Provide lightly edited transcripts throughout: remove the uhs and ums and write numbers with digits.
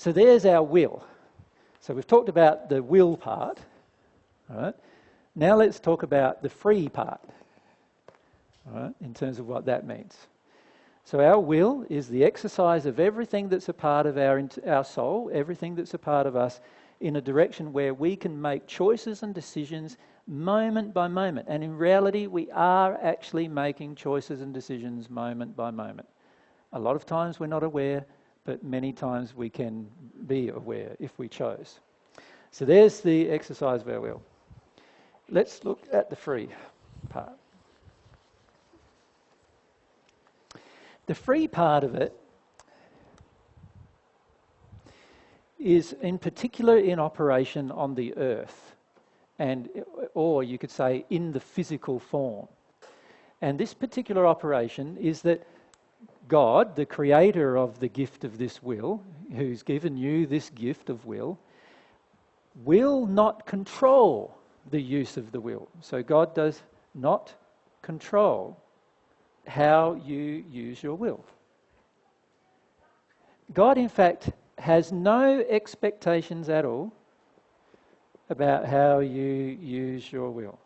So there's our will. So we've talked about the will part. All right. Now let's talk about the free part, all right, in terms of what that means. So our will is the exercise of everything that's a part of our soul, everything that's a part of us, in a direction where we can make choices and decisions moment by moment. And in reality, we are actually making choices and decisions moment by moment. A lot of times we're not aware, but many times we can be aware if we chose. So there's the exercise of our will. Let's look at the free part. The free part of it is in particular in operation on the earth, or you could say in the physical form. And this particular operation is that God, the creator of the gift of this will, who's given you this gift of will not control the use of the will. So God does not control how you use your will. God, in fact, has no expectations at all about how you use your will.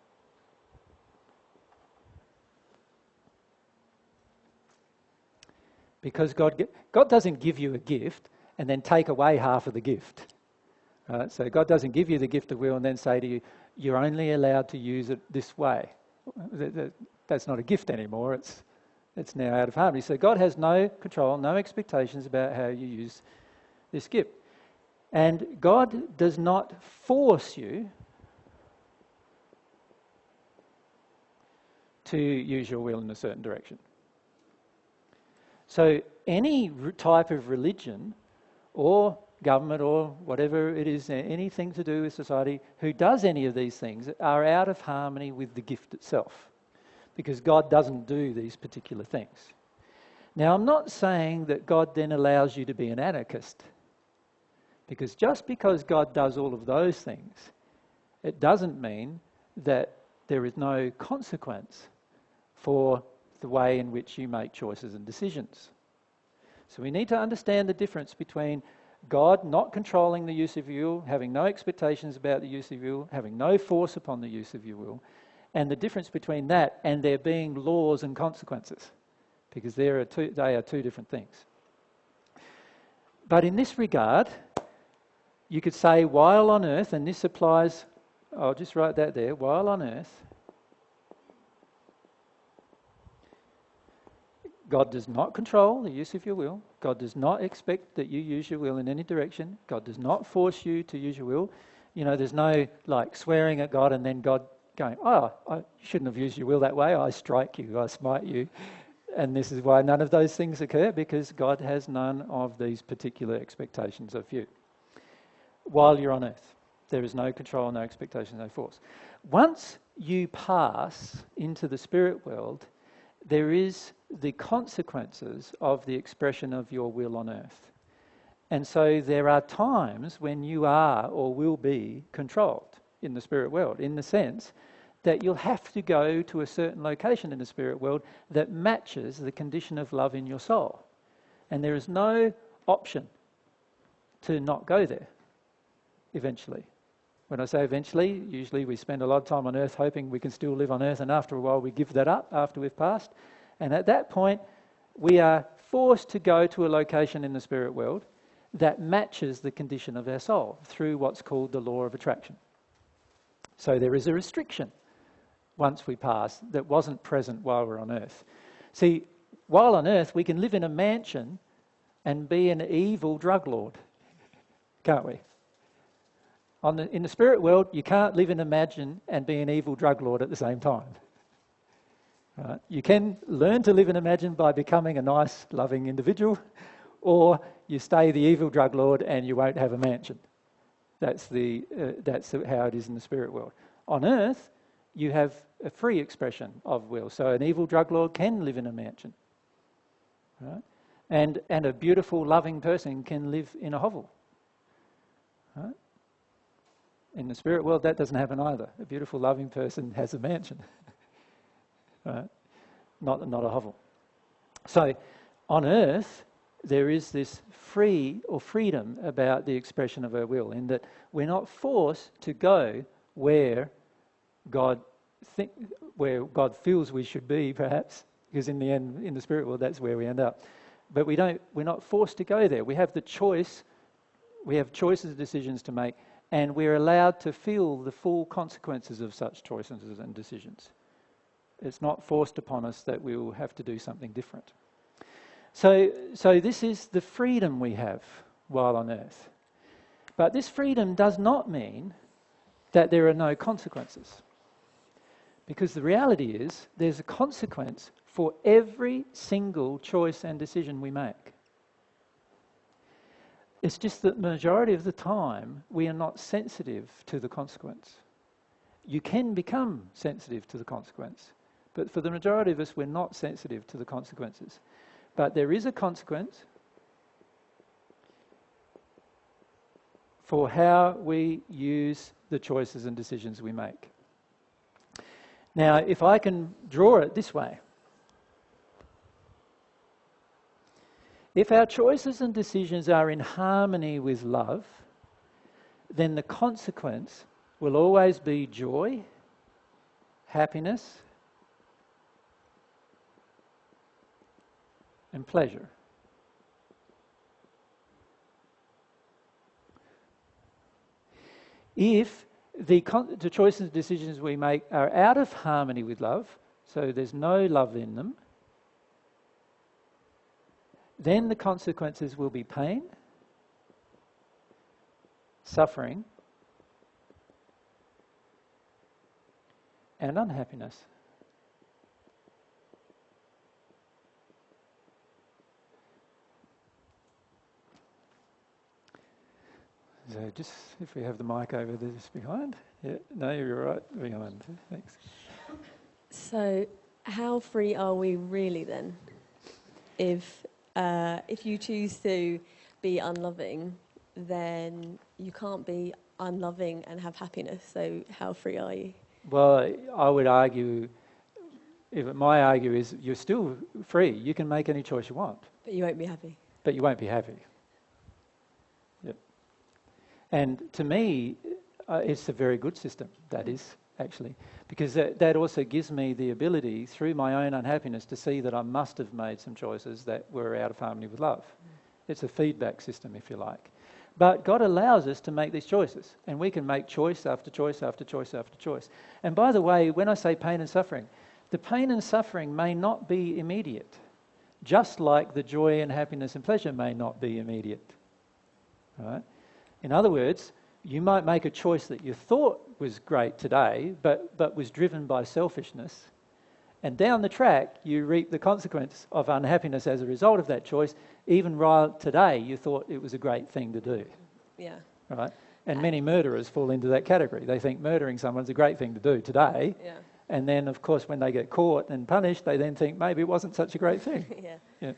Because God doesn't give you a gift and then take away half of the gift. So God doesn't give you the gift of will and then say to you, you're only allowed to use it this way. That's not a gift anymore. It's now out of harmony. So God has no control, no expectations about how you use this gift. And God does not force you to use your will in a certain direction. So any type of religion or government or whatever it is, anything to do with society, who does any of these things are out of harmony with the gift itself, because God doesn't do these particular things. Now, I'm not saying that God then allows you to be an anarchist, because just because God does all of those things, it doesn't mean that there is no consequence for the way in which you make choices and decisions. So we need to understand the difference between God not controlling the use of your will, having no expectations about the use of your will, having no force upon the use of your will, and the difference between that and there being laws and consequences, because they are two different things. But in this regard, you could say while on earth, and this applies, I'll just write that there, while on earth, God does not control the use of your will. God does not expect that you use your will in any direction. God does not force you to use your will. You know, there's no like swearing at God and then God going, you shouldn't have used your will that way. I strike you, I smite you. And this is why none of those things occur, because God has none of these particular expectations of you. While you're on earth, there is no control, no expectation, no force. Once you pass into the spirit world, there is the consequences of the expression of your will on earth. And so there are times when you are or will be controlled in the spirit world, in the sense that you'll have to go to a certain location in the spirit world that matches the condition of love in your soul. And there is no option to not go there eventually. When I say eventually, usually we spend a lot of time on earth hoping we can still live on earth, and after a while we give that up after we've passed. And at that point, we are forced to go to a location in the spirit world that matches the condition of our soul through what's called the law of attraction. So there is a restriction once we pass that wasn't present while we're on earth. See, while on earth, we can live in a mansion and be an evil drug lord, can't we? In the spirit world, you can't live in a mansion and be an evil drug lord at the same time. Right? You can learn to live in a mansion by becoming a nice, loving individual, or you stay the evil drug lord and you won't have a mansion. That's how it is in the spirit world. On earth, you have a free expression of will. So an evil drug lord can live in a mansion, right? And a beautiful, loving person can live in a hovel. Right? In the spirit world, that doesn't happen either. A beautiful, loving person has a mansion, right? Not a hovel. So on earth, there is this freedom about the expression of our will, in that we're not forced to go where God feels we should be, perhaps, because in the end, in the spirit world, that's where we end up. But we're not forced to go there. We have the choice. We have choices and decisions to make, and we're allowed to feel the full consequences of such choices and decisions. It's not forced upon us that we will have to do something different. So this is the freedom we have while on earth. But this freedom does not mean that there are no consequences. Because the reality is, there's a consequence for every single choice and decision we make. It's just that the majority of the time, we are not sensitive to the consequence. You can become sensitive to the consequence, but for the majority of us, we're not sensitive to the consequences. But there is a consequence for how we use the choices and decisions we make. Now, if I can draw it this way, if our choices and decisions are in harmony with love, then the consequence will always be joy, happiness, and pleasure. If the choices and decisions we make are out of harmony with love, so there's no love in them, then the consequences will be pain, suffering, and unhappiness. So just, if we have the mic over there just behind. Yeah, no, you're right, behind. Thanks. So how free are we really then? If you choose to be unloving, then you can't be unloving and have happiness. So how free are you? Well, I would argue, my argue is you're still free. You can make any choice you want. But you won't be happy. But you won't be happy. Yep. And to me, it's a very good system, that is, actually. Because that also gives me the ability, through my own unhappiness, to see that I must have made some choices that were out of harmony with love. It's a feedback system, if you like. But God allows us to make these choices, and we can make choice after choice after choice after choice. And by the way, when I say pain and suffering, the pain and suffering may not be immediate, just like the joy and happiness and pleasure may not be immediate. Right? In other words, you might make a choice that you thought was great today, but was driven by selfishness. And down the track, you reap the consequence of unhappiness as a result of that choice. Even right today, you thought it was a great thing to do. Yeah. Right? And many murderers fall into that category. They think murdering someone's a great thing to do today. Yeah. And then, of course, when they get caught and punished, they then think maybe it wasn't such a great thing. Yeah. Yeah.